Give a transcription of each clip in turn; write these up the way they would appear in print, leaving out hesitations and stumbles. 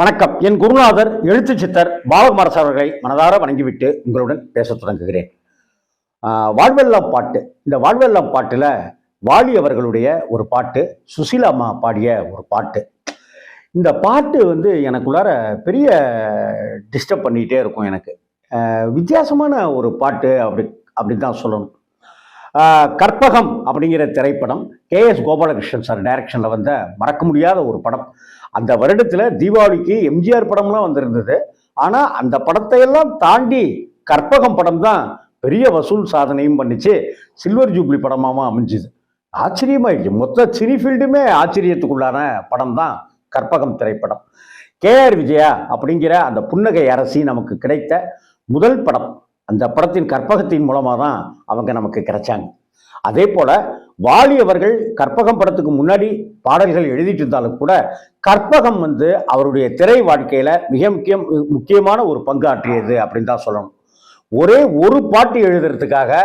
வணக்கம். என் குருநாதர் எழுத்து சித்தர் பாலகுமாரஸ் அவர்களை மனதார வணங்கிவிட்டு உங்களுடன் பேசத் தொடங்குகிறேன். வாழ்வெல்லாம் பாட்டு. இந்த வாழ்வெல்லாம் பாட்டுல வாலி அவர்களுடைய ஒரு பாட்டு, சுசீலா அம்மா பாடிய ஒரு பாட்டு. இந்த பாட்டு எனக்குள்ளார பெரிய டிஸ்டர்ப் பண்ணிகிட்டே இருக்கும். எனக்கு வித்தியாசமான ஒரு பாட்டு அப்படின்னு தான் சொல்லணும். கற்பகம் அப்படிங்கிற திரைப்படம் கே.எஸ். கோபாலகிருஷ்ணன் சார் டைரக்ஷனில் வந்த மறக்க முடியாத ஒரு படம். அந்த வருடத்தில் தீபாவளிக்கு எம்ஜிஆர் படம்லாம் வந்திருந்தது. ஆனால் அந்த படத்தையெல்லாம் தாண்டி கற்பகம் படம் தான் பெரிய வசூல் சாதனையும் பண்ணிச்சு. சில்வர் ஜூப்ளி படமாகவும் அமைஞ்சுது. ஆச்சரியமாயிடுச்சு. மொத்த சினி ஃபீல்டுமே ஆச்சரியத்துக்குள்ளான படம் தான் கற்பகம் திரைப்படம். கே.ஆர். விஜயா அப்படிங்கிற அந்த புன்னகை அரசி நமக்கு கிடைத்த முதல் படம். அந்த படத்தின் கற்பகத்தின் மூலமாக தான் அவங்க நமக்கு கிடைச்சாங்க. அதே போல வாலி அவர்கள் கற்பகம் படத்துக்கு முன்னாடி பாடல்கள் எழுதிட்டு இருந்தாலும் கூட கற்பகம் அவருடைய திரை வாழ்க்கையில மிக முக்கியமான ஒரு பங்கு ஆற்றியது அப்படின்னு தான் சொல்லணும். ஒரே ஒரு பாட்டு எழுதுறதுக்காக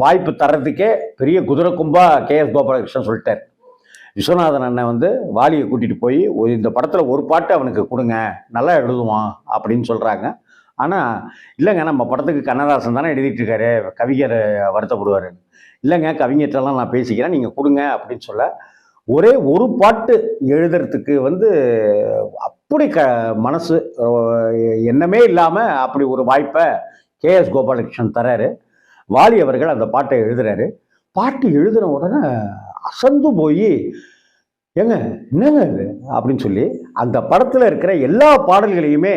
வாய்ப்பு தர்றதுக்கே பெரிய குதிரை கும்பா கே.எஸ். கோபாலகிருஷ்ணன் சொல்லிட்டார். விஸ்வநாதன் அண்ணன் வாலியை கூட்டிட்டு போய் இந்த படத்துல ஒரு பாட்டு அவனுக்கு கொடுங்க, நல்லா எழுதுவான் அப்படின்னு சொல்றாங்க. ஆனால் இல்லைங்க, நம்ம படத்துக்கு கண்ணதாசன் தானே எழுதிட்டு இருக்காரு, கவிஞர் வருத்தப்படுவார். இல்லைங்க, கவிஞர்கிட்டலாம் நான் பேசிக்கிறேன், நீங்கள் கொடுங்க அப்படின்னு சொல்ல ஒரே ஒரு பாட்டு எழுதுறதுக்கு அப்படி மனசு எண்ணமே இல்லாமல் அப்படி ஒரு வாய்ப்பை கே.எஸ். கோபாலகிருஷ்ணன் தராரு. வாலி அவர்கள் அந்த பாட்டை எழுதுறாரு. பாட்டு எழுதுன உடனே அசந்து போய் ஏங்க என்னங்க இது அப்படின்னு சொல்லி அந்த படத்தில் இருக்கிற எல்லா பாடல்களையுமே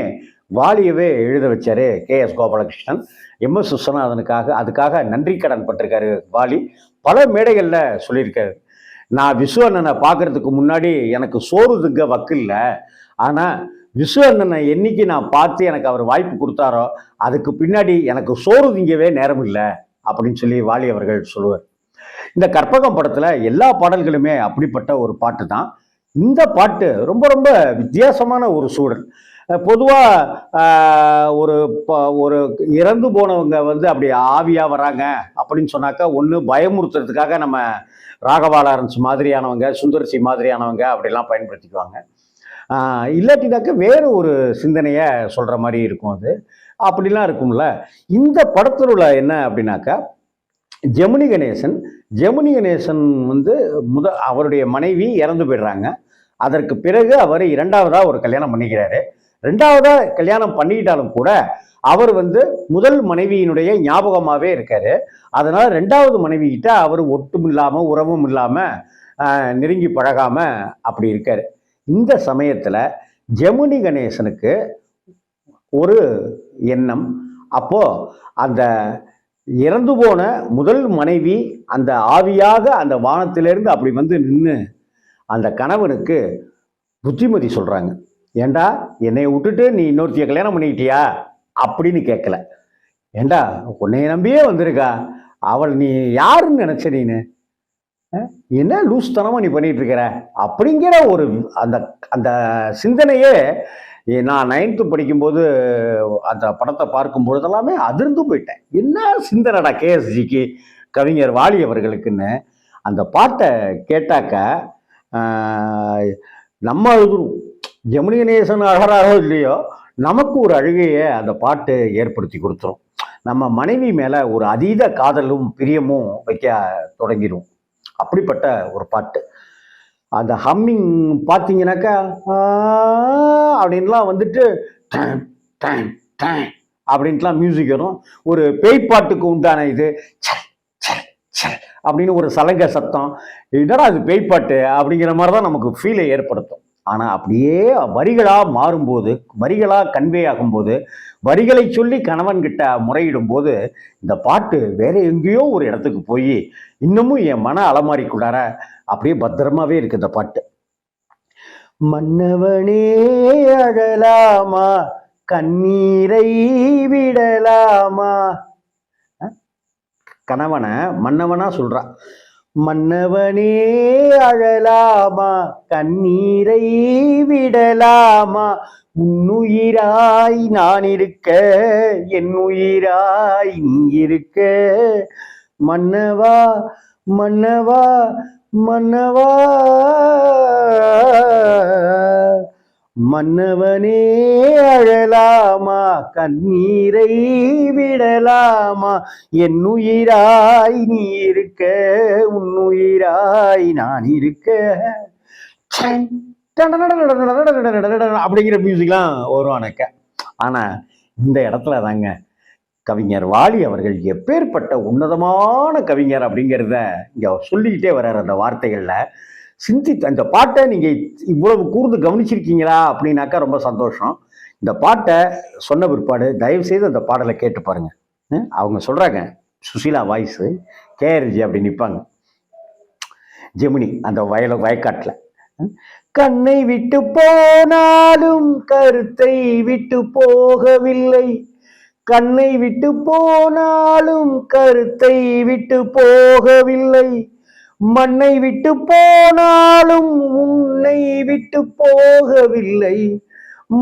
வாலியவே எழுத வச்சாரு கே.எஸ். கோபாலகிருஷ்ணன். எம்.எஸ். விஸ்வநாதனுக்காக அதுக்காக நன்றி கடன் பட்டிருக்காரு வாலி. பல மேடைகளில் சொல்லியிருக்காரு, நான் விஸ்வ அண்ணனை பார்க்கறதுக்கு முன்னாடி எனக்கு சோறு திங்க வக்கு இல்லை, ஆனால் விஸ்வ அண்ணனை என்னைக்கு நான் பார்த்து எனக்கு அவர் வாய்ப்பு கொடுத்தாரோ அதுக்கு பின்னாடி எனக்கு சோறு திங்கவே நேரம் இல்லை அப்படின்னு சொல்லி வாலி அவர்கள் சொல்லுவார். இந்த கற்பகம் படத்தில் எல்லா பாடல்களுமே அப்படிப்பட்ட ஒரு பாட்டு தான். இந்த பாட்டு ரொம்ப ரொம்ப வித்தியாசமான ஒரு சூழல். பொதுவாக ஒரு இறந்து போனவங்க அப்படி ஆவியாக வராங்க அப்படின்னு சொன்னாக்கா ஒன்று பயமுறுத்துறதுக்காக நம்ம ராகவா லாரன்ஸ் மாதிரியானவங்க, சுந்தர்சி மாதிரியானவங்க அப்படிலாம் பயன்படுத்திக்குவாங்க. இல்லாட்டினாக்க வேறு ஒரு சிந்தனையை சொல்கிற மாதிரி இருக்கும். அது அப்படிலாம் இருக்கும்ல. இந்த படத்தில் உள்ள என்ன அப்படின்னாக்கா, ஜெமினி கணேசன் அவருடைய மனைவி இறந்து போயிடுறாங்க. அதற்கு பிறகு அவர் இரண்டாவதாக ஒரு கல்யாணம் பண்ணிக்கிறாரு. ரெண்டாவதா கல்யாணம் பண்ணிக்கிட்டாலும் கூட அவர் முதல் மனைவியினுடைய ஞாபகமாகவே இருக்காரு. அதனால ரெண்டாவது மனைவி கிட்ட அவர் ஒட்டும் இல்லாமல் உறவும் இல்லாமல் நெருங்கி பழகாம அப்படி இருக்காரு. இந்த சமயத்தில் ஜெமினி கணேசனுக்கு ஒரு எண்ணம். அப்போ அந்த இறந்து போன முதல் மனைவி அந்த ஆவியாக அந்த வானத்திலிருந்து அப்படி நின்று அந்த கணவனுக்கு புத்திமதி சொல்றாங்க. ஏண்டா, என்னை விட்டுட்டு நீ இன்னொருத்திய கல்யாணம் பண்ணிக்கிட்டியா அப்படின்னு கேட்கல. ஏண்டா, உன்னைய நம்பியே வந்திருக்கா அவள், நீ யாருன்னு நினைச்ச, நீனு என்ன லூஸ்தனமா நீ பண்ணிட்டு இருக்கிற அப்படிங்கிற ஒரு அந்த அந்த சிந்தனையே நான் 9th படிக்கும்போது அந்த படத்தை பார்க்கும் பொழுதெல்லாமே அதிர்ந்து போயிட்டேன். என்ன சிந்தனைடா கே.எஸ்.ஜிக்கு, கவிஞர் வாலி அவர்களுக்குன்னு. அந்த பாட்டை கேட்டாக்க நம்ம அழுதுரும். ஜெமினி கணேசன் அழகாக இல்லையோ, நமக்கு ஒரு அழுகையை அந்த பாட்டு ஏற்படுத்தி கொடுத்துரும். நம்ம மனைவி மேலே ஒரு அதீத காதலும் பிரியமும் வைக்க தொடங்கிடும். அப்படிப்பட்ட ஒரு பாட்டு. அந்த ஹம்மிங் பார்த்தீங்கன்னாக்கா அப்படின்லாம் அப்படின்ட்டுலாம் மியூசிக் வரும். ஒரு பேய் பாட்டுக்கு உண்டான இது அப்படின்னு ஒரு சலங்க சத்தம், என்னடா அது பேய் பாட்டு அப்படிங்கிற மாதிரி தான் நமக்கு ஃபீலை ஏற்படுத்தும். ஆனால் அப்படியே வரிகளாக மாறும்போது, வரிகளாக கன்வே ஆகும்போது, வரிகளை சொல்லி கணவன்கிட்ட முறையிடும் போது இந்த பாட்டு வேற எங்கேயோ ஒரு இடத்துக்கு போய் இன்னமும் என் மன அலமாரிக்குள்ளார அப்படியே பத்திரமாவே இருக்கு இந்த பாட்டு. மன்னவனே அழலாமா, கண்ணீரை விடலாமா. கணவனை மன்னவனா சொல்றான். மன்னவனே அழலாமா, கண்ணீரை விடலாமா, உன்னுயிராய் நான் இருக்க, என் உயிராய் நீ இருக்க, மன்னவா மன்னவா மன்னவா, மன்னவனே அழலாமா, கண்ணீரை விடலாமா, என் உயிராய் நீ இருக்க, உன்னுயிராய் நான் இருக்க, அப்படிங்கிற மியூசிக்லாம் வரும் எனக்கு. ஆனா இந்த இடத்துல தாங்க கவிஞர் வாலி அவர்கள் எப்பேற்பட்ட உன்னதமான கவிஞர் அப்படிங்கிறத இங்க சொல்லிக்கிட்டே வர்றாரு அந்த வார்த்தைகள்ல. சிந்தித்து அந்த பாட்டை நீங்க இவ்வளவு கூர்ந்து கவனிச்சிருக்கீங்களா அப்படின்னாக்கா ரொம்ப சந்தோஷம். இந்த பாட்டை சொன்ன பிற்பாடு தயவு செய்து அந்த பாடலை கேட்டு பாருங்க. அவங்க சொல்றாங்க, சுசீலா வாய்ஸ், கேஆர்ஜி அப்படி நிற்பாங்க ஜெமினி அந்த வயக்காட்டில். கண்ணை விட்டு போனாலும் கருத்தை விட்டு போகவில்லை, கண்ணை விட்டு போனாலும் கருத்தை விட்டு போகவில்லை, மண்ணை விட்டு போனாலும் உன்னை விட்டு போகவில்லை,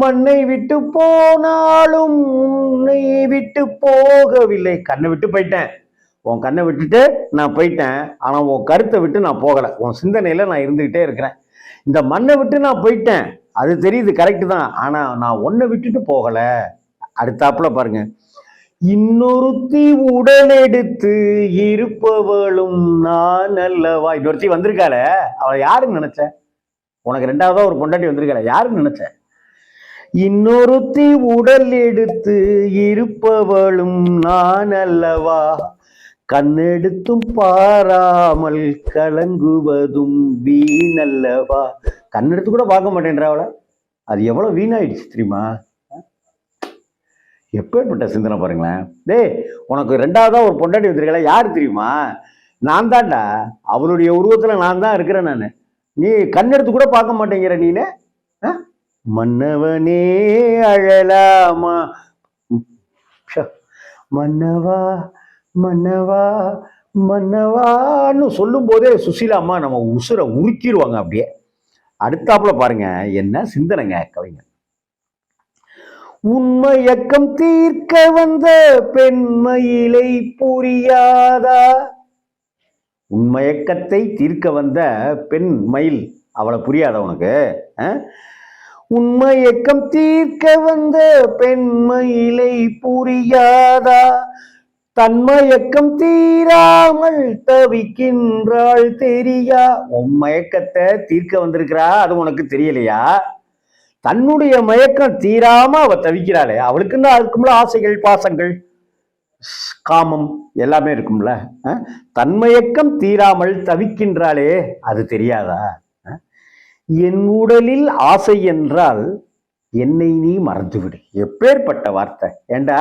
மண்ணை விட்டு போனாலும் உன்னை விட்டு போகவில்லை. கண்ணை விட்டு போயிட்டேன், உன் கண்ணை விட்டுட்டு நான் போயிட்டேன், ஆனா உன் கருத்தை விட்டு நான் போகலை, உன் சிந்தனையில நான் இருந்துகிட்டே இருக்கிறேன். இந்த மண்ணை விட்டு நான் போயிட்டேன், அது தெரியுது, கரெக்டு தான், ஆனா நான் உன்னை விட்டுட்டு போகலை. அடுத்தாப்புல பாருங்க, இன்னொருத்தி உடல் எடுத்து இருப்பவளும் நான் அல்லவா. இன்னொருத்தி வந்திருக்காள, அவளை யாருன்னு நினைச்ச? உனக்கு ரெண்டாவதா ஒரு பொண்டாட்டி வந்திருக்காள, யாருன்னு நினைச்ச? இன்னொருத்தி உடல் எடுத்து இருப்பவளும் நான் அல்லவா, கண்ணெடுத்தும் பாராமல் கலங்குவதும் வீணல்லவா. கண்ணெடுத்து கூட பார்க்க மாட்டேன்ற அவளை, அது எவ்வளவு வீணாயிடுச்சு தெரியுமா? எப்பேற்பட்ட சிந்தனை பாருங்களேன். டேய், உனக்கு ரெண்டாவதா ஒரு பொண்டாட்டி வந்திருக்கல, யாரு தெரியுமா? நான் தான்டா, அவளுடைய உருவத்துல நான் தான் இருக்கிறேன் நானு. நீ கண்ணெடுத்து கூட பார்க்க மாட்டேங்கிற நீனு. மன்னவனே அழலாமா, மன்னவா மன்னவா மன்னவான்னு சொல்லும் போதே சுசீலா அம்மா நம்ம உசுரை உருக்கிடுவாங்க அப்படியே. அடுத்தாப்புல பாருங்க என்ன சிந்தனைங்க கவிஞர். உண்மையக்கம் தீர்க்க வந்த பெண்மயிலை புரியாதா, உண்மையக்கத்தை தீர்க்க வந்த பெண் மயில் அவளை புரியாதா உனக்கு? உண்மையக்கம் தீர்க்க வந்த பெண்மயிலை புரியாதா, தன்மயக்கம் தீராமல் தவிக்கின்றாள் தெரியா. உன் மயக்கத்தை தீர்க்க வந்திருக்கிறா, அது உனக்கு தெரியலையா? தன்னுடைய மயக்கம் தீராம அவ தவிக்கிறாளே, அவளுக்குன்னு இருக்கும்ல ஆசைகள், பாசங்கள், காமம் எல்லாமே இருக்கும்ல. தன்மயக்கம் தீராமல் தவிக்கின்றாளே, அது தெரியாதா? என் உடலில் ஆசை என்றால் என்னை நீ மறந்துவிடு. எப்பேற்பட்ட வார்த்தை! ஏண்டா,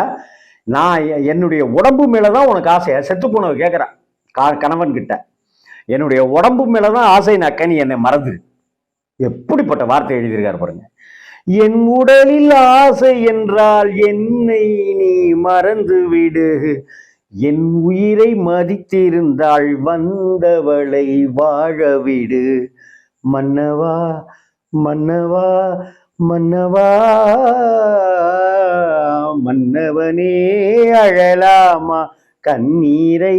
நான் என்னுடைய உடம்பு மேலதான் உனக்கு ஆசை. செத்து போனவ கேட்கிறான் கணவன் கிட்ட, என்னுடைய உடம்பு மேலதான் ஆசை, நாக்க நீ என்னை மறந்து. எப்படிப்பட்ட வார்த்தை எழுதியிருக்காரு பாருங்க. என் உடலில் ஆசை என்றால் என்னை நீ மறந்து விடு, என் உயிரை மதித்திருந்தாள் வந்தவளை வாழவிடு, மன்னவா மன்னவா மன்னவா, மன்னவனே அழலாமா, கண்ணீரை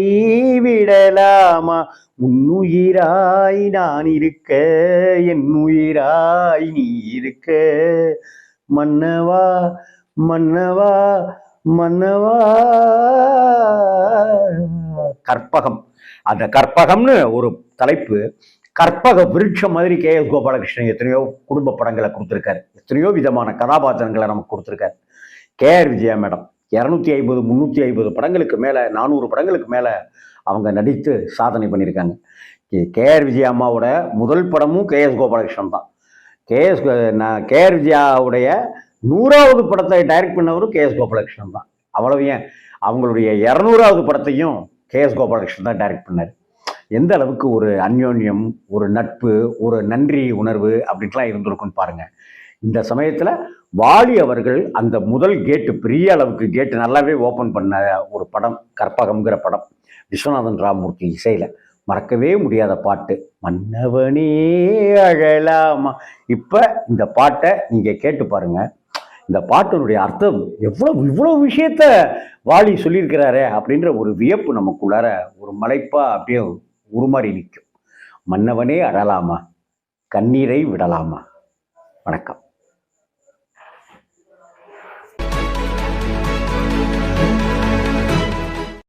விடலாமா, உன்னுயிராய் நான் இருக்க, என் உயிராய் நீ இருக்க, மன்னவா மன்னவா மன்னவா. கற்பகம், அந்த கற்பகம்னு ஒரு தலைப்பு. கற்பக விருட்சம் மாதிரி KS கோபாலகிருஷ்ணன் எத்தனையோ குடும்ப படங்களை கொடுத்துருக்காரு, எத்தனையோ விதமான கதாபாத்திரங்களை நமக்கு கொடுத்துருக்காரு. KR விஜயா மேடம் 250 350 படங்களுக்கு மேலே, 400 படங்களுக்கு மேலே அவங்க நடித்து சாதனை பண்ணியிருக்காங்க. KR விஜயா அம்மாவோட முதல் படமும் KS கோபாலகிருஷ்ணன் தான். KR விஜயாவுடைய 100வது படத்தை டைரக்ட் பண்ணவரும் KS கோபாலகிருஷ்ணன் தான். அவ்வளவு ஏன், அவங்களுடைய 200வது படத்தையும் KS கோபாலகிருஷ்ணன் தான் டைரக்ட் பண்ணார். எந்த அளவுக்கு ஒரு அந்யோன்யம், ஒரு நட்பு, ஒரு நன்றி உணர்வு அப்படின்லாம் இருந்திருக்குன்னு பாருங்க. இந்த சமயத்தில் வாலி அவர்கள் அந்த முதல் கேட்டு, பெரிய அளவுக்கு கேட்டு நல்லாவே ஓப்பன் பண்ண ஒரு படம் கற்பகம்ங்கிற படம். விஸ்வநாதன் ராமமூர்த்தி இசையில் மறக்கவே முடியாத பாட்டு, மன்னவனே அழலாமா. இப்போ இந்த பாட்டை நீங்கள் கேட்டு பாருங்க. இந்த பாட்டினுடைய அர்த்தம் இவ்வளவு விஷயத்த வாலி சொல்லியிருக்கிறாரே அப்படின்ற ஒரு வியப்பு நமக்குள்ளார ஒரு மலைப்பா அப்படியே உருமாறி நிற்கும். மன்னவனே அழலாமா, கண்ணீரை விடலாமா. வணக்கம்.